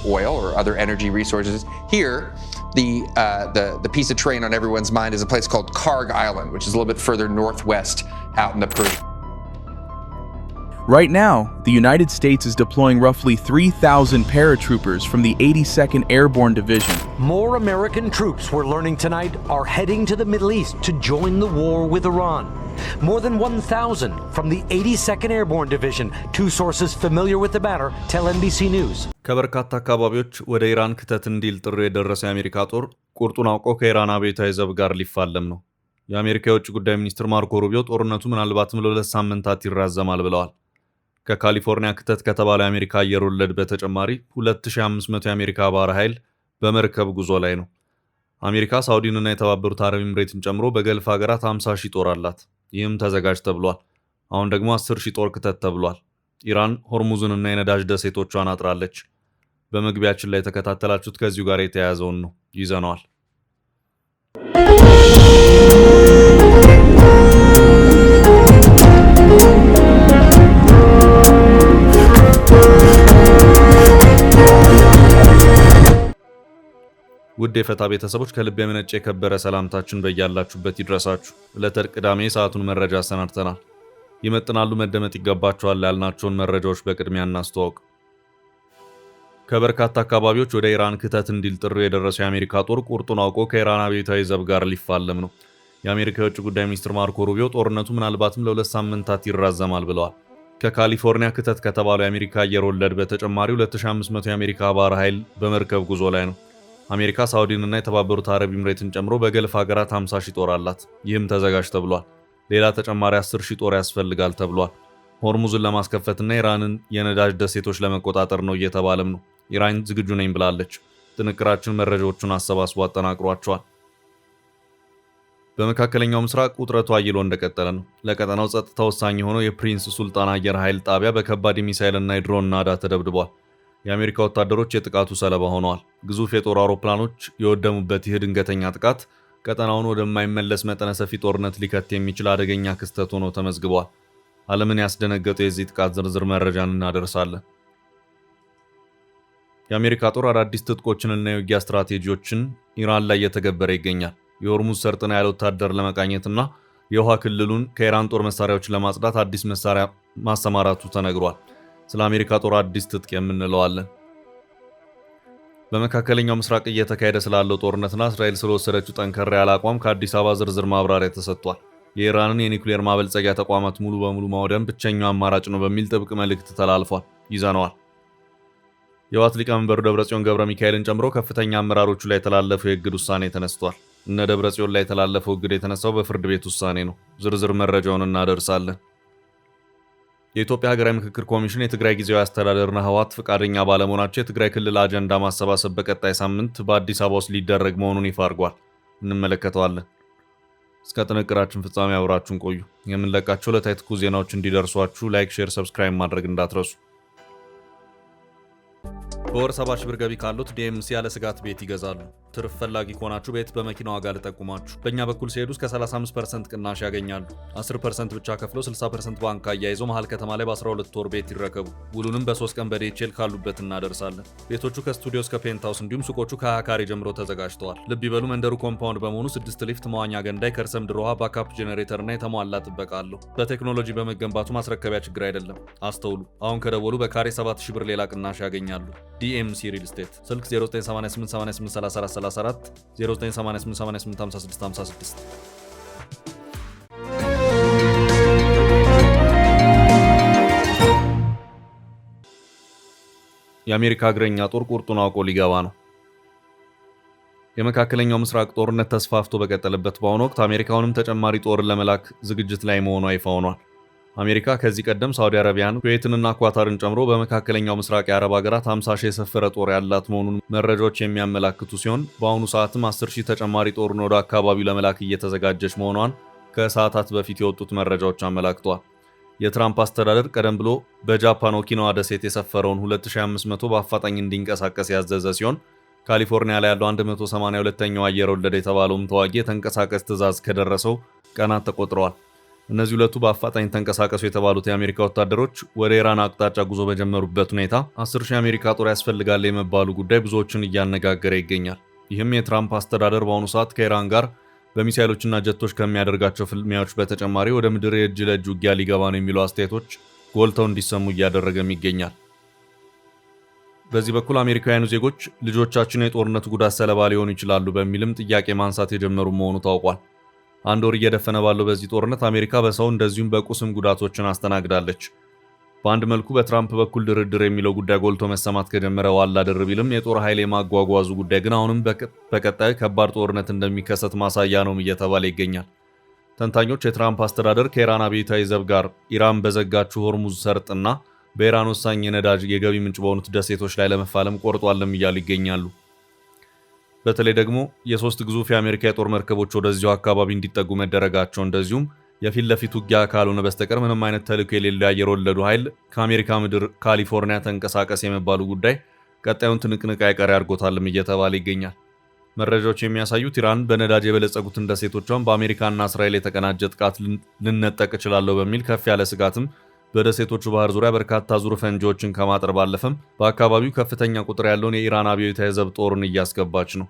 oil or other energy resources. Here, the piece of terrain on everyone's mind is a place called Karg Island, which is a little bit further northwest out in the Persian. Right now, the United States is deploying roughly 3,000 paratroopers from the 82nd Airborne Division. More American troops, we're learning tonight, are heading to the Middle East to join the war with Iran. More than 1,000 from the 82nd Airborne Division. Two sources familiar with the matter tell NBC News. ከበርካታ አካባቢዎች ወደ ኢራን ክተት እንዲል ጥሪ የደረሰው የአሜሪካ ጦር ቁርጡን አውቆ ከኢራን አብዮታዊ ዘብ ጋር ሊፋለም ነው። የአሜሪካ የውጭ ጉዳይ ሚኒስትር ማርኮ ሩቢዮ ጦርነቱ ምናልባትም ለ2 ሳምንታት ይራዘማል ብለዋል። ከካሊፎርኒያ ክተት ከተባለው የአሜሪካ አየር ወለድ በተጨማሪ 2500 የአሜሪካ ባህር ኃይል በመርከብ ጉዞ ላይ ነው። አሜሪካ ሳውዲንና የተባበሩት አረብ ኤምሬትን ጨምሮ በገልፍ ሀገራት 50,000 ጦር አላት። ይህም ተዘጋጅ ተብሏል። አሁን ደግሞ 10,000 ጦር ክተት ተብሏል። ኢራን ሆርሙዝንና የነዳጅ ደሴቶቿን አጥራለች። በመግቢያችን ላይ ተከታተላችሁት ከዚሁ ጋር የተያያዘውን ነው ይዘነዋል። ውድ የፈታ ቤተሰቦች ከልብ የመነጨ የከበረ ሰላምታችን በእያላችሁበት ይድረሳችሁ። ለተቅዳሜ ሰዓቱን መረጃ አሰናድተናል። ይመጥናሉ መደመጥ ይገባቸዋል ያልናቸውን መረጃዎች በቅድሚያ እናስተዋውቅ። ከበርካታ አካባቢዎች ወደ ኢራን ክተት እንዲል ጥሪ የደረሰው የአሜሪካ ጦር ቁርጡን አውቆ ከኢራን አብዮታዊ ዘብ ጋር ሊፋለም ነው። የአሜሪካ የውጭ ጉዳይ ሚኒስትር ማርኮ ሩቢዮ ጦርነቱ ምናልባትም ለ2 ሳምንታት ይራዘማል ብለዋል። ከካሊፎርኒያ ክተት ከተባለው የአሜሪካ አየር ወለድ በተጨማሪ 2500 የአሜሪካ ባህር ኃይል በመርከብ ጉዞ ላይ ነው። አሜሪካ ሳውዲንና የተባበሩት አረብ ኤምሬትን ጨምሮ በገልፍ ሀገራት 50,000 ጦር አላት። ይህም ተዘጋጅ ተብሏል። ሌላ ተጨማሪ 10,000 ጦር ያስፈልጋል ተብሏል። ሆርሙዝን ለማስከፈትና ኢራንን የነዳጅ ደሴቶች ለመቆጣጠር ነው እየተባለም ነው። ኢራን ዝግጁ ነኝ ብላለች። ጥንቅራችን መረጃዎቹን አሰባስቦ አጠናቅሯቸዋል። በመካከለኛው ምስራቅ ውጥረቱ አይሎ እንደቀጠለ ነው። ለቀጠናው ጸጥታ ወሳኝ የሆነው የፕሪንስ ሱልጣን አየር ኃይል ጣቢያ በከባድ ሚሳኤልና የድሮን ናዳ ተደብድቧል። የአሜሪካ ወታደሮች የጥቃቱ ሰለባ ሆነዋል። ግዙፍ የጦር አውሮፕላኖች የወደሙበት ይህ ድንገተኛ ጥቃት ቀጠናውን ወደማይመለስ መጠነ ሰፊ ጦርነት ሊከት የሚችል አደገኛ ክስተት ሆኖ ተመዝግቧል። ዓለምን ያስደነገጠው የዚህ ጥቃት ዝርዝር መረጃን እናደርሳለን። የአሜሪካ ጦር አዳዲስ ትጥቆችንና የውጊያ ስትራቴጂዎችን ኢራን ላይ እየተገበረ ይገኛል። የሆርሙዝ ሰርጥን ያለ ወታደር ለመቃኘትና የውሃ ክልሉን ከኢራን ጦር መሳሪያዎች ለማጽዳት አዲስ መሳሪያ ማሰማራቱ ተነግሯል። ስለ አሜሪካ ጦር አዲስ ትጥቅ የምንለዋለን። በመካከለኛው ምስራቅ እየተካሄደ ስላለው ጦርነትና እስራኤል ስለወሰደችው ጠንከር ያለ አቋም ከአዲስ አበባ ዝርዝር ማብራሪያ ተሰጥቷል። የኢራንን የኒውክሌር ማበልጸጊያ ተቋማት ሙሉ በሙሉ ማውደም ብቸኛው አማራጭ ነው በሚል ጥብቅ መልእክት ተላልፏል። ይዘነዋል። የህወሓት ሊቀመንበሩ ደብረጽዮን ገብረ ሚካኤልን ጨምሮ ከፍተኛ አመራሮቹ ላይ የተላለፈው የእግድ ውሳኔ ተነስቷል። እነ ደብረጽዮን ላይ የተላለፈው እግድ የተነሳው በፍርድ ቤት ውሳኔ ነው። ዝርዝር መረጃውን እናደርሳለን። የኢትዮጵያ ሀገራዊ ምክክር ኮሚሽን የትግራይ ጊዜያዊ አስተዳደርና ህወሓት ፈቃደኛ ባለመሆናቸው የትግራይ ክልል አጀንዳ ማሰባሰብ በቀጣይ ሳምንት በአዲስ አበባ ውስጥ ሊደረግ መሆኑን ይፋ አድርጓል። እንመለከተዋለን። እስከ ጥንቅራችን ፍጻሜ አብራችሁን ቆዩ። የምንለቃቸው ዕለታዊ ትኩስ ዜናዎች እንዲደርሷችሁ ላይክ፣ ሼር፣ ሰብስክራይብ ማድረግ እንዳትረሱ። በወር 70,000 ብር ገቢ ካሉት ዲኤምሲ ያለ ስጋት ቤት ይገዛሉ። ትርፍ ፈላጊ ከሆናችሁ ቤት በመኪና ዋጋ ልጠቁማችሁ። በእኛ በኩል ሲሄዱ እስከ 35% ቅናሽ ያገኛሉ። 10% ብቻ ከፍለው 60% ባንክ አያይዞ መሃል ከተማ ላይ በ12 ወር ቤት ይረከቡ። ውሉንም በ3 ቀን በዲኤችኤል ካሉበት እናደርሳለን። ቤቶቹ ከስቱዲዮ እስከ ፔንትሃውስ እንዲሁም ሱቆቹ ከ20 ካሬ ጀምሮ ተዘጋጅተዋል። ልብ ይበሉ፣ መንደሩ ኮምፓውንድ በመሆኑ 6 ሊፍት፣ መዋኛ ገንዳ፣ የከርሰ ምድር ውሃ፣ ባካፕ ጄኔሬተር እና የተሟላ ጥበቃ አለው። በቴክኖሎጂ በመገንባቱ ማስረከቢያ ችግር አይደለም። አስተውሉ፣ አሁን ከደወሉ በካሬ 7,000 ብር ሌላ ቅናሽ ያገኛሉ። ዲኤምሲ ሪል ስቴት ስልክ 0988883434 0988885656 የአሜሪካ እግረኛ ጦር ቁርጡን አውቆ ሊገባ ነው። የመካከለኛው ምስራቅ ጦርነት ተስፋፍቶ በቀጠለበት በአሁኑ ወቅት አሜሪካውንም ተጨማሪ ጦርን ለመላክ ዝግጅት ላይ መሆኗ ይፋ ሆኗል። አሜሪካ ከዚህ ቀደም ሳውዲ አረቢያን፣ ኩዌትንና ኳታርን ጨምሮ በመካከለኛው ምስራቅ የአረብ ሀገራት 50,000 የሰፈረ ጦር ያላት መሆኑን መረጃዎች የሚያመላክቱ ሲሆን በአሁኑ ሰዓትም 10,000 ተጨማሪ ጦርን ወደ አካባቢው ለመላክ እየተዘጋጀች መሆኗን ከሰዓታት በፊት የወጡት መረጃዎች አመላክተዋል። የትራምፕ አስተዳደር ቀደም ብሎ በጃፓን ኦኪናዋ ደሴት የሰፈረውን 2500 በአፋጣኝ እንዲንቀሳቀስ ያዘዘ ሲሆን ካሊፎርኒያ ላይ ያለው 182ኛው አየር ወለድ የተባለውም ተዋጊ የተንቀሳቀስ ትዕዛዝ ከደረሰው ቀናት ተቆጥረዋል። እነዚህ ሁለቱ በአፋጣኝ ተንቀሳቀሱ የተባሉት የአሜሪካ ወታደሮች ወደ ኢራን አቅጣጫ ጉዞ በጀመሩበት ሁኔታ 10,000 የአሜሪካ ጦር ያስፈልጋል የመባሉ ጉዳይ ብዙዎችን እያነጋገረ ይገኛል። ይህም የትራምፕ አስተዳደር በአሁኑ ሰዓት ከኢራን ጋር በሚሳይሎችና ጀቶች ከሚያደርጋቸው ፍልሚያዎች በተጨማሪ ወደ ምድር የእጅ ለእጅ ውጊያ ሊገባ ነው የሚሉ አስተያየቶች ጎልተው እንዲሰሙ እያደረገም ይገኛል። በዚህ በኩል አሜሪካውያኑ ዜጎች ልጆቻችን የጦርነቱ ጉዳት ሰለባ ሊሆኑ ይችላሉ በሚልም ጥያቄ ማንሳት የጀመሩ መሆኑ ታውቋል። አንድ ወር እየደፈነ ባለው በዚህ ጦርነት አሜሪካ በሰው እንደዚሁም በቁስም ጉዳቶችን አስተናግዳለች። በአንድ መልኩ በትራምፕ በኩል ድርድር የሚለው ጉዳይ ጎልቶ መሰማት ከጀመረ ዋላ ድር ቢልም የጦር ኃይል የማጓጓዙ ጉዳይ ግን አሁንም በቀጣዩ ከባድ ጦርነት እንደሚከሰት ማሳያ ነው እየተባለ ይገኛል። ተንታኞች የትራምፕ አስተዳደር ከኢራን አብዮታዊ ዘብ ጋር ኢራን በዘጋችው ሆርሙዝ ሰርጥና በኢራን ወሳኝ የነዳጅ የገቢ ምንጭ በሆኑት ደሴቶች ላይ ለመፋለም ቆርጧልም እያሉ ይገኛሉ። በተለይ ደግሞ የሶስት ግዙፍ የአሜሪካ የጦር መርከቦች ወደዚያው አካባቢ እንዲጠጉ መደረጋቸው እንደዚሁም የፊት ለፊት ውጊያ ካልሆነ በስተቀር ምንም አይነት ተልዕኮ የሌለው የአየር ወለዱ ኃይል ከአሜሪካ ምድር ካሊፎርኒያ ተንቀሳቀስ የመባሉ ጉዳይ ቀጣዩን ትንቅንቅ አይቀሬ አድርጎታልም እየተባለ ይገኛል። መረጃዎች የሚያሳዩት ኢራን በነዳጅ የበለጸጉትን ደሴቶቿን በአሜሪካና እስራኤል የተቀናጀ ጥቃት ልነጠቅ እችላለሁ በሚል ከፍ ያለ ስጋትም በደሴቶቹ ባህር ዙሪያ በርካታ ዙር ፈንጂዎችን ከማጠር ባለፈም በአካባቢው ከፍተኛ ቁጥር ያለውን የኢራን አብዮታዊ ዘብ ጦርን እያስገባች ነው።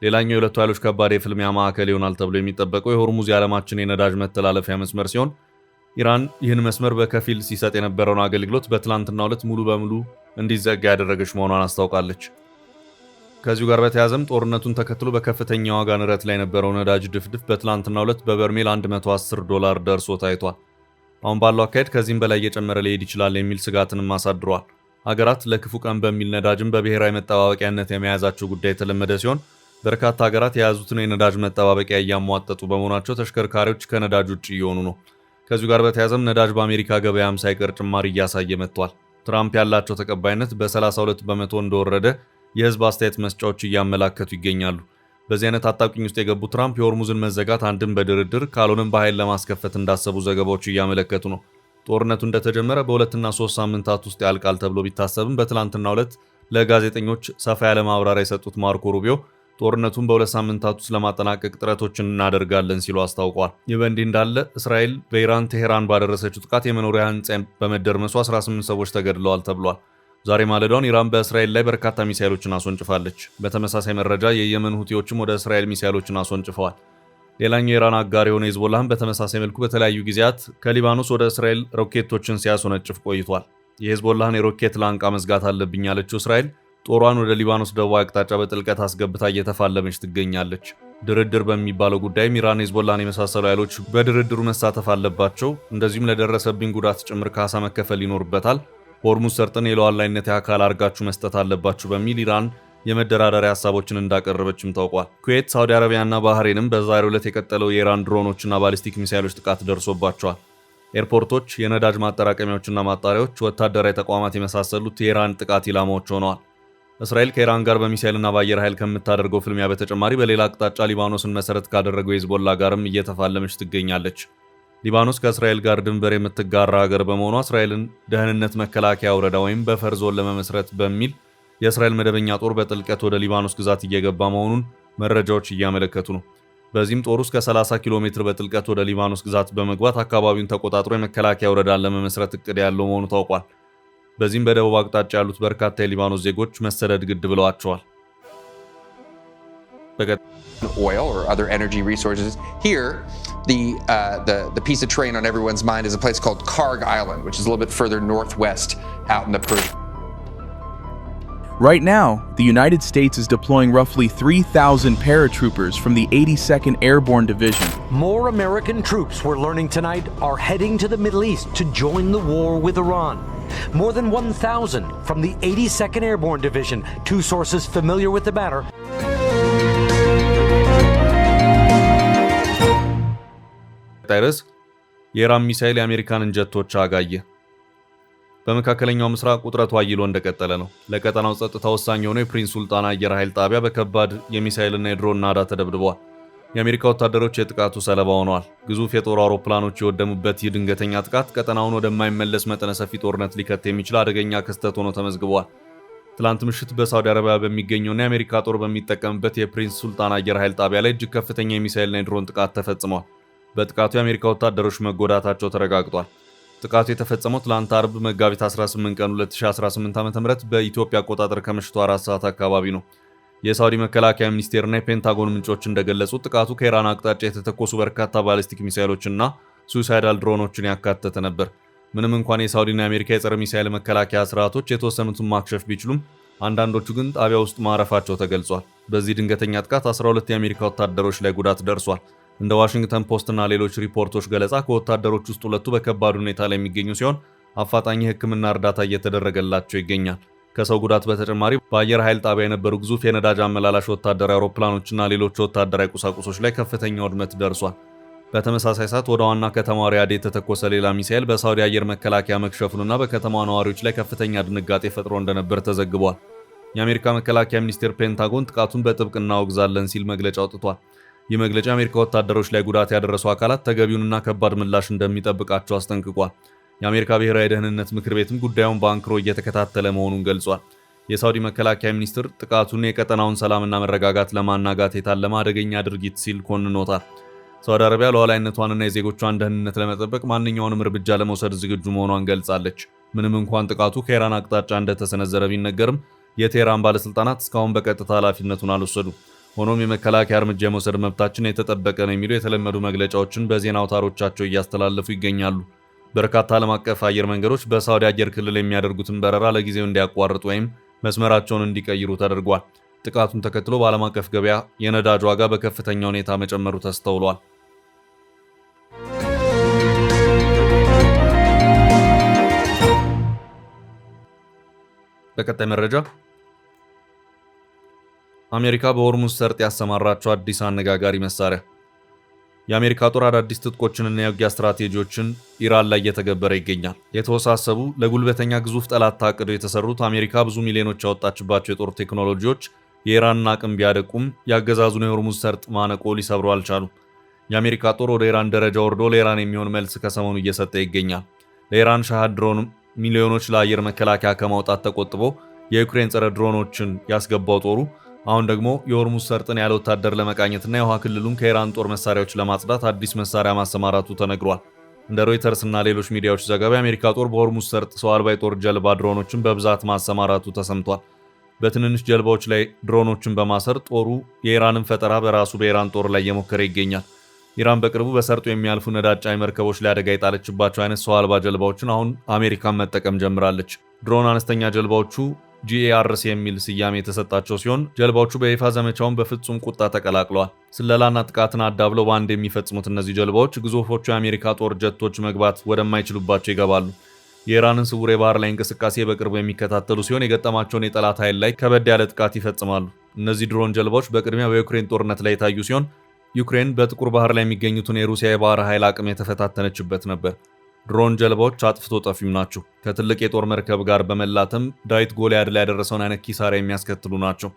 ሌላኛው የሁለቱ ኃይሎች ከባድ የፍልሚያ ማዕከል ይሆናል ተብሎ የሚጠበቀው የሆርሙዝ የዓለማችን የነዳጅ መተላለፊያ መስመር ሲሆን ኢራን ይህን መስመር በከፊል ሲሰጥ የነበረውን አገልግሎት በትላንትናው ዕለት ሙሉ በሙሉ እንዲዘጋ ያደረገች መሆኗን አስታውቃለች። ከዚሁ ጋር በተያያዘም ጦርነቱን ተከትሎ በከፍተኛ ዋጋ ንረት ላይ የነበረው ነዳጅ ድፍድፍ በትላንትናው ዕለት በበርሜል $110 ደርሶ ታይቷል። አሁን ባለው አካሄድ ከዚህም በላይ እየጨመረ ሊሄድ ይችላል የሚል ስጋትንም አሳድሯል። ሀገራት ለክፉ ቀን በሚል ነዳጅም በብሔራዊ መጠባበቂያነት የመያዛቸው ጉዳይ የተለመደ ሲሆን በርካታ ሀገራት የያዙትን የነዳጅ መጠባበቂያ እያሟጠጡ በመሆናቸው ተሽከርካሪዎች ከነዳጅ ውጭ እየሆኑ ነው። ከዚሁ ጋር በተያያዘም ነዳጅ በአሜሪካ ገበያም ሳይቀር ጭማሪ እያሳየ መጥቷል። ትራምፕ ያላቸው ተቀባይነት በ32 በመቶ እንደወረደ የህዝብ አስተያየት መስጫዎች እያመላከቱ ይገኛሉ። በዚህ አይነት አጣብቂኝ ውስጥ የገቡ ትራምፕ የሆርሙዝን መዘጋት አንድም በድርድር ካልሆነም በኃይል ለማስከፈት እንዳሰቡ ዘገባዎች እያመለከቱ ነው። ጦርነቱ እንደተጀመረ በ2 እና 3 ሳምንታት ውስጥ ያልቃል ተብሎ ቢታሰብም በትላንትናው ዕለት ለጋዜጠኞች ሰፋ ያለ ማብራሪያ የሰጡት ማርኮ ሩቢዮ ጦርነቱን በ2 ሳምንታት ውስጥ ለማጠናቀቅ ጥረቶችን እናደርጋለን ሲሉ አስታውቀዋል። ይህ በእንዲህ እንዳለ እስራኤል በኢራን ቴሄራን ባደረሰችው ጥቃት የመኖሪያ ህንፃ በመደርመሱ 18 ሰዎች ተገድለዋል ተብሏል። ዛሬ ማለዳውን ኢራን በእስራኤል ላይ በርካታ ሚሳኤሎችን አስወንጭፋለች። በተመሳሳይ መረጃ የየመን ሁቲዎችም ወደ እስራኤል ሚሳኤሎችን አስወንጭፈዋል። ሌላኛው የኢራን አጋር የሆነ ሂዝቦላህም በተመሳሳይ መልኩ በተለያዩ ጊዜያት ከሊባኖስ ወደ እስራኤል ሮኬቶችን ሲያስወነጭፍ ቆይቷል። የሂዝቦላህን የሮኬት ላንቃ መዝጋት አለብኝ ያለችው እስራኤል ጦሯን ወደ ሊባኖስ ደቡብ አቅጣጫ በጥልቀት አስገብታ እየተፋለመች ትገኛለች። ድርድር በሚባለው ጉዳይም ኢራን ሂዝቦላህን የመሳሰሉ ኃይሎች በድርድሩ መሳተፍ አለባቸው፣ እንደዚሁም ለደረሰብኝ ጉዳት ጭምር ካሳ መከፈል ይኖርበታል፣ ሆርሙዝ ሰርጥን የሉዓላዊነት አካል አድርጋችሁ መስጠት አለባችሁ በሚል ኢራን የመደራደሪያ ሀሳቦችን እንዳቀረበችም ታውቋል። ኩዌት፣ ሳውዲ አረቢያና ባህሬንም በዛሬው ዕለት የቀጠለው የኢራን ድሮኖችና ባሊስቲክ ሚሳይሎች ጥቃት ደርሶባቸዋል። ኤርፖርቶች፣ የነዳጅ ማጠራቀሚያዎችና ማጣሪያዎች፣ ወታደራዊ ተቋማት የመሳሰሉት የኢራን ጥቃት ኢላማዎች ሆነዋል። እስራኤል ከኢራን ጋር በሚሳይልና በአየር ኃይል ከምታደርገው ፍልሚያ በተጨማሪ በሌላ አቅጣጫ ሊባኖስን መሰረት ካደረገው የሂዝቦላ ጋርም እየተፋለመች ትገኛለች። ሊባኖስ ከእስራኤል ጋር ድንበር የምትጋራ ሀገር በመሆኗ እስራኤልን ደህንነት መከላከያ ወረዳ ወይም በፈር ዞን ለመመስረት በሚል የእስራኤል መደበኛ ጦር በጥልቀት ወደ ሊባኖስ ግዛት እየገባ መሆኑን መረጃዎች እያመለከቱ ነው። በዚህም ጦሩ እስከ 30 ኪሎ ሜትር በጥልቀት ወደ ሊባኖስ ግዛት በመግባት አካባቢውን ተቆጣጥሮ የመከላከያ ወረዳን ለመመስረት እቅድ ያለው መሆኑ ታውቋል። በዚህም በደቡብ አቅጣጫ ያሉት በርካታ የሊባኖስ ዜጎች መሰደድ ግድ ብለዋቸዋል። Oil or other energy resources. Here, the piece of terrain on everyone's mind is a place called Karg Island, which is a little bit further northwest out in the Persian. Right now, the United States is deploying roughly 3,000 paratroopers from the 82nd Airborne Division. More American troops, we're learning tonight, are heading to the Middle East to join the war with Iran. More than 1,000 from the 82nd Airborne Division, two sources familiar with the matter. ታይረስ የኢራን ሚሳኤል የአሜሪካንን ጀቶች አጋየ። በመካከለኛው ምስራቅ ውጥረቱ አይሎ እንደቀጠለ ነው። ለቀጠናው ጸጥታ ወሳኝ የሆነው የፕሪንስ ሱልጣን አየር ኃይል ጣቢያ በከባድ የሚሳኤልና የድሮን ናዳ ተደብድበዋል። የአሜሪካ ወታደሮች የጥቃቱ ሰለባ ሆነዋል። ግዙፍ የጦር አውሮፕላኖች የወደሙበት ይህ ድንገተኛ ጥቃት ቀጠናውን ወደማይመለስ መጠነ ሰፊ ጦርነት ሊከት የሚችል አደገኛ ክስተት ሆኖ ተመዝግቧል። ትላንት ምሽት በሳውዲ አረቢያ በሚገኘውና የአሜሪካ ጦር በሚጠቀምበት የፕሪንስ ሱልጣን አየር ኃይል ጣቢያ ላይ እጅግ ከፍተኛ የሚሳኤልና የድሮን ጥቃት ተፈጽሟል። በጥቃቱ የአሜሪካ ወታደሮች መጎዳታቸው ተረጋግጧል። ጥቃቱ የተፈጸመው ትላንት አርብ መጋቢት 18 ቀን 2018 ዓ.ም በኢትዮጵያ አቆጣጠር ከምሽቱ 4 ሰዓት አካባቢ ነው። የሳውዲ መከላከያ ሚኒስቴርና የፔንታጎን ምንጮች እንደገለጹት ጥቃቱ ከኢራን አቅጣጫ የተተኮሱ በርካታ ባሊስቲክ ሚሳይሎችና ሱሳይዳል ድሮኖችን ያካተተ ነበር። ምንም እንኳን የሳውዲና የአሜሪካ የጸረ ሚሳይል መከላከያ ስርዓቶች የተወሰኑትን ማክሸፍ ቢችሉም አንዳንዶቹ ግን ጣቢያ ውስጥ ማረፋቸው ተገልጿል። በዚህ ድንገተኛ ጥቃት 12 የአሜሪካ ወታደሮች ላይ ጉዳት ደርሷል። እንደ ዋሽንግተን ፖስት እና ሌሎች ሪፖርቶች ገለጻ ከወታደሮች ውስጥ ሁለቱ በከባድ ሁኔታ ላይ የሚገኙ ሲሆን አፋጣኝ የሕክምና እርዳታ እየተደረገላቸው ይገኛል። ከሰው ጉዳት በተጨማሪ በአየር ኃይል ጣቢያ የነበሩ ግዙፍ የነዳጅ አመላላሽ ወታደራዊ አውሮፕላኖችና ሌሎች ወታደራዊ ቁሳቁሶች ላይ ከፍተኛ ውድመት ደርሷል። በተመሳሳይ ሰዓት ወደ ዋና ከተማዋ ሪያድ የተተኮሰ ሌላ ሚሳኤል በሳውዲ አየር መከላከያ መክሸፉንና በከተማዋ ነዋሪዎች ላይ ከፍተኛ ድንጋጤ ፈጥሮ እንደነበር ተዘግቧል። የአሜሪካ መከላከያ ሚኒስቴር ፔንታጎን ጥቃቱን በጥብቅ እናወግዛለን ሲል መግለጫ አውጥቷል። ይህ መግለጫ የአሜሪካ ወታደሮች ላይ ጉዳት ያደረሱ አካላት ተገቢውንና ከባድ ምላሽ እንደሚጠብቃቸው አስጠንቅቋል። የአሜሪካ ብሔራዊ ደህንነት ምክር ቤትም ጉዳዩን በአንክሮ እየተከታተለ መሆኑን ገልጿል። የሳውዲ መከላከያ ሚኒስትር ጥቃቱን የቀጠናውን ሰላምና መረጋጋት ለማናጋት የታለመ አደገኛ ድርጊት ሲል ኮንኖታል። ሳውዲ አረቢያ ሉዓላዊነቷንና የዜጎቿን ደህንነት ለመጠበቅ ማንኛውንም እርምጃ ለመውሰድ ዝግጁ መሆኗን ገልጻለች። ምንም እንኳን ጥቃቱ ከኢራን አቅጣጫ እንደተሰነዘረ ቢነገርም የቴህራን ባለስልጣናት እስካሁን በቀጥታ ኃላፊነቱን አልወሰዱም። ሆኖም የመከላከያ እርምጃ የመውሰድ መብታችን የተጠበቀ ነው የሚሉ የተለመዱ መግለጫዎችን በዜና አውታሮቻቸው እያስተላለፉ ይገኛሉ። በርካታ ዓለም አቀፍ አየር መንገዶች በሳውዲ አየር ክልል የሚያደርጉትን በረራ ለጊዜው እንዲያቋርጡ ወይም መስመራቸውን እንዲቀይሩ ተደርጓል። ጥቃቱን ተከትሎ በዓለም አቀፍ ገበያ የነዳጅ ዋጋ በከፍተኛ ሁኔታ መጨመሩ ተስተውሏል። በቀጣይ መረጃ አሜሪካ በሆርሙዝ ሰርጥ ያሰማራቸው አዲስ አነጋጋሪ መሳሪያ። የአሜሪካ ጦር አዳዲስ ትጥቆችንና የውጊያ ስትራቴጂዎችን ኢራን ላይ እየተገበረ ይገኛል። የተወሳሰቡ ለጉልበተኛ ግዙፍ ጠላት ታቅደው የተሰሩት አሜሪካ ብዙ ሚሊዮኖች ያወጣችባቸው የጦር ቴክኖሎጂዎች የኢራንን አቅም ቢያደቁም ያገዛዙን የሆርሙዝ ሰርጥ ማነቆ ሊሰብሩ አልቻሉም። የአሜሪካ ጦር ወደ ኢራን ደረጃ ወርዶ ለኢራን የሚሆን መልስ ከሰሞኑ እየሰጠ ይገኛል። ለኢራን ሻሃድ ድሮን ሚሊዮኖች ለአየር መከላከያ ከማውጣት ተቆጥቦ የዩክሬን ጸረ ድሮኖችን ያስገባው ጦሩ አሁን ደግሞ የሆርሙዝ ሰርጥን ያለ ወታደር ለመቃኘትና የውሃ ክልሉን ከኢራን ጦር መሳሪያዎች ለማጽዳት አዲስ መሳሪያ ማሰማራቱ ተነግሯል። እንደ ሮይተርስ እና ሌሎች ሚዲያዎች ዘገባ የአሜሪካ ጦር በሆርሙዝ ሰርጥ ሰው አልባ የጦር ጀልባ ድሮኖችን በብዛት ማሰማራቱ ተሰምቷል። በትንንሽ ጀልባዎች ላይ ድሮኖችን በማሰር ጦሩ የኢራንን ፈጠራ በራሱ በኢራን ጦር ላይ እየሞከረ ይገኛል። ኢራን በቅርቡ በሰርጡ የሚያልፉ ነዳጅ ጫኝ መርከቦች ላይ አደጋ የጣለችባቸው አይነት ሰው አልባ ጀልባዎችን አሁን አሜሪካን መጠቀም ጀምራለች። ድሮን አነስተኛ ጀልባዎቹ GARS የሚል ስያሜ የተሰጣቸው ሲሆን ጀልባዎቹ በይፋ ዘመቻውን በፍጹም ቁጣ ተቀላቅለዋል። ስለላና ጥቃትን አዳብለው በአንድ የሚፈጽሙት እነዚህ ጀልባዎች ግዙፎቹ የአሜሪካ ጦር ጀቶች መግባት ወደማይችሉባቸው ይገባሉ። የኢራንን ስውር የባህር ላይ እንቅስቃሴ በቅርቡ የሚከታተሉ ሲሆን የገጠማቸውን የጠላት ኃይል ላይ ከበድ ያለ ጥቃት ይፈጽማሉ። እነዚህ ድሮን ጀልባዎች በቅድሚያ በዩክሬን ጦርነት ላይ የታዩ ሲሆን ዩክሬን በጥቁር ባህር ላይ የሚገኙትን የሩሲያ የባህር ኃይል አቅም የተፈታተነችበት ነበር። ድሮን ጀልባዎች አጥፍቶ ጠፊም ናቸው። ከትልቅ የጦር መርከብ ጋር በመላተም ዳዊት ጎልያድ ላይ ያደረሰውን አይነት ኪሳራ የሚያስከትሉ ናቸው።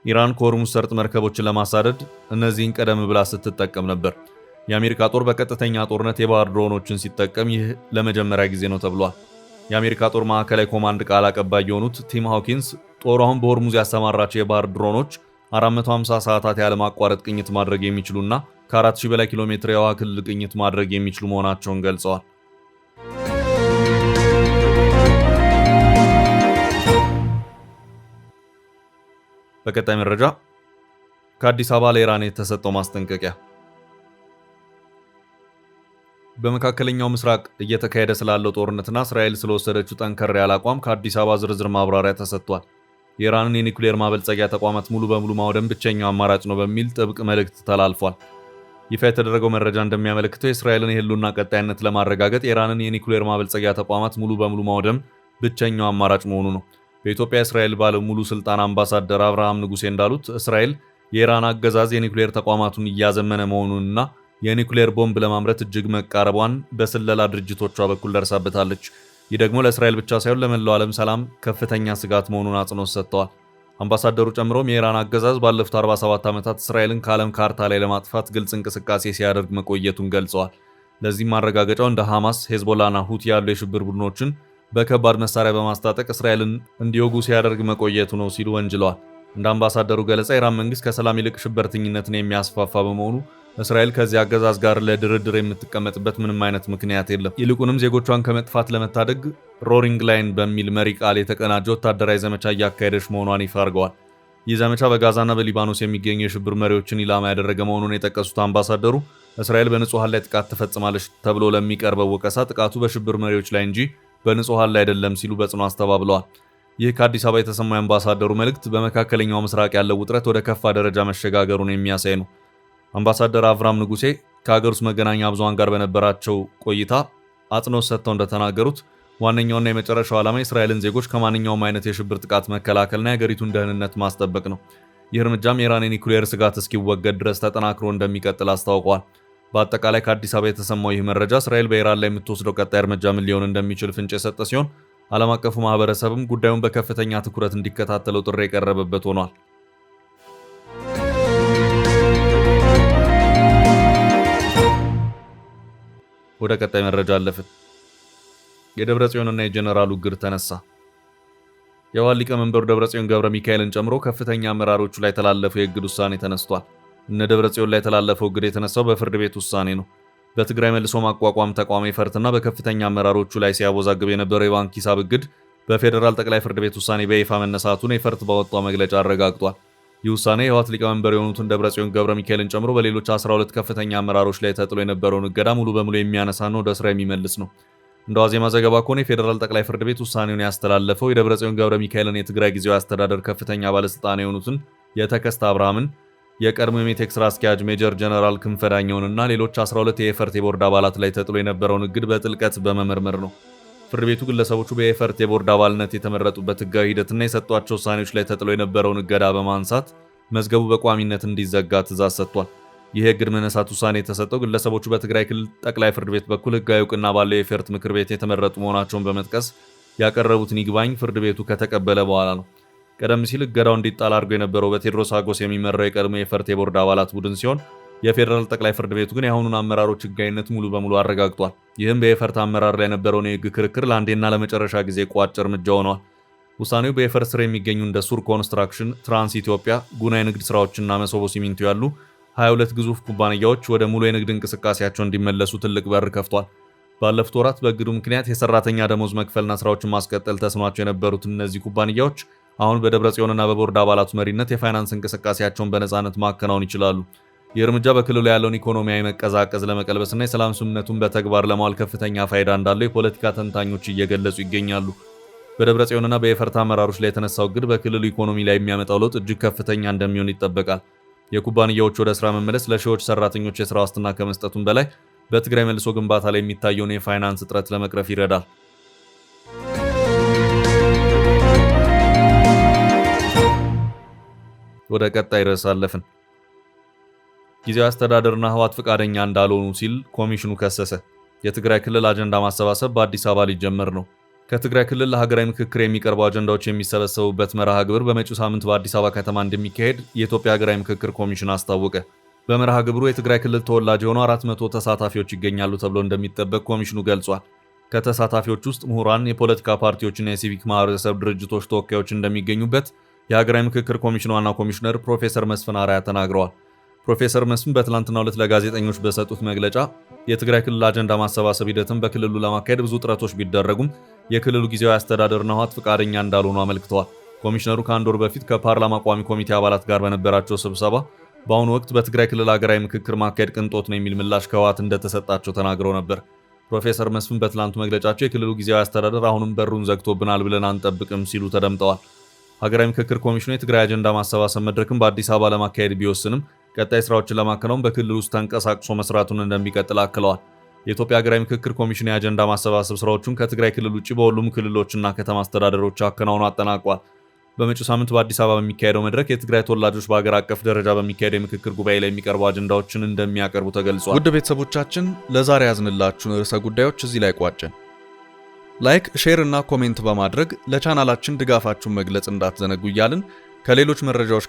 ኢራን ከሆርሙዝ ሰርጥ መርከቦችን ለማሳደድ እነዚህን ቀደም ብላ ስትጠቀም ነበር። የአሜሪካ ጦር በቀጥተኛ ጦርነት የባህር ድሮኖችን ሲጠቀም ይህ ለመጀመሪያ ጊዜ ነው ተብሏል። የአሜሪካ ጦር ማዕከላዊ ኮማንድ ቃል አቀባይ የሆኑት ቲም ሃውኪንስ ጦሩ አሁን በሆርሙዝ ያሰማራቸው የባህር ድሮኖች 450 ሰዓታት ያለማቋረጥ ቅኝት ማድረግ የሚችሉና ከ4000 በላይ ኪሎ ሜትር የውሃ ክልል ቅኝት ማድረግ የሚችሉ መሆናቸውን ገልጸዋል። በቀጣይ መረጃ ከአዲስ አበባ ለኢራን የተሰጠው ማስጠንቀቂያ። በመካከለኛው ምስራቅ እየተካሄደ ስላለው ጦርነትና እስራኤል ስለወሰደችው ጠንከር ያለ አቋም ከአዲስ አበባ ዝርዝር ማብራሪያ ተሰጥቷል። የኢራንን የኒኩሌር ማበልጸጊያ ተቋማት ሙሉ በሙሉ ማውደም ብቸኛው አማራጭ ነው በሚል ጥብቅ መልእክት ተላልፏል። ይፋ የተደረገው መረጃ እንደሚያመለክተው የእስራኤልን የህልውና ቀጣይነት ለማረጋገጥ የኢራንን የኒኩሌር ማበልጸጊያ ተቋማት ሙሉ በሙሉ ማውደም ብቸኛው አማራጭ መሆኑ ነው። በኢትዮጵያ የእስራኤል ባለሙሉ ስልጣን አምባሳደር አብርሃም ንጉሴ እንዳሉት እስራኤል የኢራን አገዛዝ የኒኩሌር ተቋማቱን እያዘመነ መሆኑንና የኒኩሌር ቦምብ ለማምረት እጅግ መቃረቧን በስለላ ድርጅቶቿ በኩል ደርሳበታለች። ይህ ደግሞ ለእስራኤል ብቻ ሳይሆን ለመላው ዓለም ሰላም ከፍተኛ ስጋት መሆኑን አጽንኦት ሰጥተዋል። አምባሳደሩ ጨምሮም የኢራን አገዛዝ ባለፉት 47 ዓመታት እስራኤልን ከዓለም ካርታ ላይ ለማጥፋት ግልጽ እንቅስቃሴ ሲያደርግ መቆየቱን ገልጸዋል። ለዚህም ማረጋገጫው እንደ ሐማስ፣ ሄዝቦላና ሁቲ ያሉ የሽብር ቡድኖችን በከባድ መሳሪያ በማስታጠቅ እስራኤልን እንዲወጉ ሲያደርግ መቆየቱ ነው ሲሉ ወንጅለዋል። እንደ አምባሳደሩ ገለጻ የኢራን መንግስት ከሰላም ይልቅ ሽብርተኝነትን የሚያስፋፋ በመሆኑ እስራኤል ከዚህ አገዛዝ ጋር ለድርድር የምትቀመጥበት ምንም አይነት ምክንያት የለም። ይልቁንም ዜጎቿን ከመጥፋት ለመታደግ ሮሪንግ ላይን በሚል መሪ ቃል የተቀናጀ ወታደራዊ ዘመቻ እያካሄደች መሆኗን ይፋ አድርገዋል። ይህ ዘመቻ በጋዛና በሊባኖስ የሚገኙ የሽብር መሪዎችን ኢላማ ያደረገ መሆኑን የጠቀሱት አምባሳደሩ እስራኤል በንጹሃን ላይ ጥቃት ትፈጽማለች ተብሎ ለሚቀርበው ወቀሳ ጥቃቱ በሽብር መሪዎች ላይ እንጂ በንጹሃን ላይ አይደለም ሲሉ በጽኑ አስተባብለዋል። ይህ ከአዲስ አበባ የተሰማው የአምባሳደሩ መልእክት በመካከለኛው ምስራቅ ያለው ውጥረት ወደ ከፋ ደረጃ መሸጋገሩን የሚያሳይ ነው። አምባሳደር አብርሃም ንጉሴ ከሀገር ውስጥ መገናኛ ብዙሃን ጋር በነበራቸው ቆይታ አጽንኦት ሰጥተው እንደተናገሩት ዋነኛውና የመጨረሻው ዓላማ የእስራኤልን ዜጎች ከማንኛውም አይነት የሽብር ጥቃት መከላከልና የሀገሪቱን ደህንነት ማስጠበቅ ነው። ይህ እርምጃም የኢራን የኒኩሌር ስጋት እስኪወገድ ድረስ ተጠናክሮ እንደሚቀጥል አስታውቀዋል። በአጠቃላይ ከአዲስ አበባ የተሰማው ይህ መረጃ እስራኤል በኢራን ላይ የምትወስደው ቀጣይ እርምጃ ምን ሊሆን እንደሚችል ፍንጭ የሰጠ ሲሆን ዓለም አቀፉ ማህበረሰብም ጉዳዩን በከፍተኛ ትኩረት እንዲከታተለው ጥሪ የቀረበበት ሆኗል። ወደ ቀጣይ መረጃ አለፍን። የደብረጽዮንና የጀነራሉ እግር ተነሳ። የህወሓት ሊቀመንበሩ ደብረጽዮን ገብረ ሚካኤልን ጨምሮ ከፍተኛ አመራሮቹ ላይ የተላለፈው የእግድ ውሳኔ ተነስቷል። እነ ደብረጽዮን ላይ የተላለፈው እግድ የተነሳው በፍርድ ቤት ውሳኔ ነው። በትግራይ መልሶ ማቋቋም ተቋም የፈርትና በከፍተኛ አመራሮቹ ላይ ሲያወዛግብ የነበረው የባንክ ሂሳብ እግድ በፌዴራል ጠቅላይ ፍርድ ቤት ውሳኔ በይፋ መነሳቱን የፈርት ባወጣው መግለጫ አረጋግጧል። ይህ ውሳኔ የህወሓት ሊቀመንበር የሆኑትን ደብረጽዮን ገብረ ሚካኤልን ጨምሮ በሌሎች 12 ከፍተኛ አመራሮች ላይ ተጥሎ የነበረውን እገዳ ሙሉ በሙሉ የሚያነሳና ወደ ስራ የሚመልስ ነው። እንደ ዋዜማ ዘገባ ከሆነ የፌዴራል ጠቅላይ ፍርድ ቤት ውሳኔውን ያስተላለፈው የደብረጽዮን ገብረ ሚካኤልን የትግራይ ጊዜያዊ አስተዳደር ከፍተኛ ባለስልጣን የሆኑትን የተከስተ አብርሃምን፣ የቀድሞ የሜቴክ ስራ አስኪያጅ ሜጀር ጀነራል ክንፈ ዳኘውንና ሌሎች 12 የኤፈርት የቦርድ አባላት ላይ ተጥሎ የነበረውን እግድ በጥልቀት በመመርመር ነው። ፍርድ ቤቱ ግለሰቦቹ በኤፈርት የቦርድ አባልነት የተመረጡበት ህጋዊ ሂደትና የሰጧቸው ውሳኔዎች ላይ ተጥሎ የነበረውን እገዳ በማንሳት መዝገቡ በቋሚነት እንዲዘጋ ትእዛዝ ሰጥቷል። ይህ የእግድ መነሳት ውሳኔ የተሰጠው ግለሰቦቹ በትግራይ ክልል ጠቅላይ ፍርድ ቤት በኩል ህጋዊ እውቅና ባለው የኤፈርት ምክር ቤት የተመረጡ መሆናቸውን በመጥቀስ ያቀረቡትን ይግባኝ ፍርድ ቤቱ ከተቀበለ በኋላ ነው። ቀደም ሲል እገዳው እንዲጣል አድርጎ የነበረው በቴዎድሮስ ሀጎስ የሚመራው የቀድሞ የኤፈርት የቦርድ አባላት ቡድን ሲሆን የፌዴራል ጠቅላይ ፍርድ ቤቱ ግን የአሁኑን አመራሮች ህጋዊነት ሙሉ በሙሉ አረጋግጧል። ይህም በኤፈርት አመራር ላይ የነበረውን የህግ ክርክር ለአንዴና ለመጨረሻ ጊዜ ቋጭ እርምጃ ሆኗል። ውሳኔው በኤፈርት ስር የሚገኙ እንደ ሱር ኮንስትራክሽን፣ ትራንስ ኢትዮጵያ፣ ጉና የንግድ ስራዎችና መሶቦ ሲሚንቶ ያሉ 22 ግዙፍ ኩባንያዎች ወደ ሙሉ የንግድ እንቅስቃሴያቸው እንዲመለሱ ትልቅ በር ከፍቷል። ባለፉት ወራት በእግዱ ምክንያት የሰራተኛ ደሞዝ መክፈልና ስራዎችን ማስቀጠል ተስኗቸው የነበሩት እነዚህ ኩባንያዎች አሁን በደብረጽዮንና በቦርድ አባላቱ መሪነት የፋይናንስ እንቅስቃሴያቸውን በነፃነት ማከናወን ይችላሉ። ይህ እርምጃ በክልሉ ያለውን ኢኮኖሚያዊ መቀዛቀዝ ለመቀልበስና የሰላም ስምምነቱን በተግባር ለማዋል ከፍተኛ ፋይዳ እንዳለው የፖለቲካ ተንታኞች እየገለጹ ይገኛሉ። በደብረጽዮንና በኤፈርት አመራሮች ላይ የተነሳው እግድ በክልሉ ኢኮኖሚ ላይ የሚያመጣው ለውጥ እጅግ ከፍተኛ እንደሚሆን ይጠበቃል። የኩባንያዎች ወደ ስራ መመለስ ለሺዎች ሰራተኞች የስራ ዋስትና ከመስጠቱም በላይ በትግራይ መልሶ ግንባታ ላይ የሚታየውን የፋይናንስ እጥረት ለመቅረፍ ይረዳል። ወደ ቀጣይ ርዕስ አለፍን። ጊዜያዊ አስተዳደርና ህወሓት ፈቃደኛ እንዳልሆኑ ሲል ኮሚሽኑ ከሰሰ። የትግራይ ክልል አጀንዳ ማሰባሰብ በአዲስ አበባ ሊጀመር ነው። ከትግራይ ክልል ለሀገራዊ ምክክር የሚቀርቡ አጀንዳዎች የሚሰበሰቡበት መርሃ ግብር በመጪው ሳምንት በአዲስ አበባ ከተማ እንደሚካሄድ የኢትዮጵያ ሀገራዊ ምክክር ኮሚሽን አስታወቀ። በመርሃ ግብሩ የትግራይ ክልል ተወላጅ የሆኑ 400 ተሳታፊዎች ይገኛሉ ተብሎ እንደሚጠበቅ ኮሚሽኑ ገልጿል። ከተሳታፊዎች ውስጥ ምሁራን፣ የፖለቲካ ፓርቲዎችና የሲቪክ ማህበረሰብ ድርጅቶች ተወካዮች እንደሚገኙበት የሀገራዊ ምክክር ኮሚሽን ዋና ኮሚሽነር ፕሮፌሰር መስፍን አርአያ ተናግረዋል። ፕሮፌሰር መስፍን በትላንትናው ዕለት ለጋዜጠኞች በሰጡት መግለጫ የትግራይ ክልል አጀንዳ ማሰባሰብ ሂደትን በክልሉ ለማካሄድ ብዙ ጥረቶች ቢደረጉም የክልሉ ጊዜያዊ አስተዳደርና ህወሓት ፈቃደኛ እንዳልሆኑ አመልክተዋል። ኮሚሽነሩ ከአንድ ወር በፊት ከፓርላማ ቋሚ ኮሚቴ አባላት ጋር በነበራቸው ስብሰባ በአሁኑ ወቅት በትግራይ ክልል ሀገራዊ ምክክር ማካሄድ ቅንጦት ነው የሚል ምላሽ ከህወሓት እንደተሰጣቸው ተናግረው ነበር። ፕሮፌሰር መስፍን በትላንቱ መግለጫቸው የክልሉ ጊዜያዊ አስተዳደር አሁንም በሩን ዘግቶብናል ብለን አንጠብቅም ሲሉ ተደምጠዋል። ሀገራዊ ምክክር ኮሚሽኑ የትግራይ አጀንዳ ማሰባሰብ መድረክን በአዲስ አበባ ለማካሄድ ቢወስንም ቀጣይ ስራዎችን ለማከናወን በክልል ውስጥ ተንቀሳቅሶ መስራቱን እንደሚቀጥል አክለዋል። የኢትዮጵያ ሀገራዊ ምክክር ኮሚሽን የአጀንዳ ማሰባሰብ ስራዎቹን ከትግራይ ክልል ውጭ በሁሉም ክልሎችና ከተማ አስተዳደሮች አከናውኖ አጠናቋል። በመጪው ሳምንት በአዲስ አበባ በሚካሄደው መድረክ የትግራይ ተወላጆች በሀገር አቀፍ ደረጃ በሚካሄደው የምክክር ጉባኤ ላይ የሚቀርቡ አጀንዳዎችን እንደሚያቀርቡ ተገልጿል። ውድ ቤተሰቦቻችን ለዛሬ ያዝንላችሁን ርዕሰ ጉዳዮች እዚህ ላይ ቋጨን። ላይክ፣ ሼር እና ኮሜንት በማድረግ ለቻናላችን ድጋፋችሁን መግለጽ እንዳትዘነጉ እያልን ከሌሎች መረጃዎች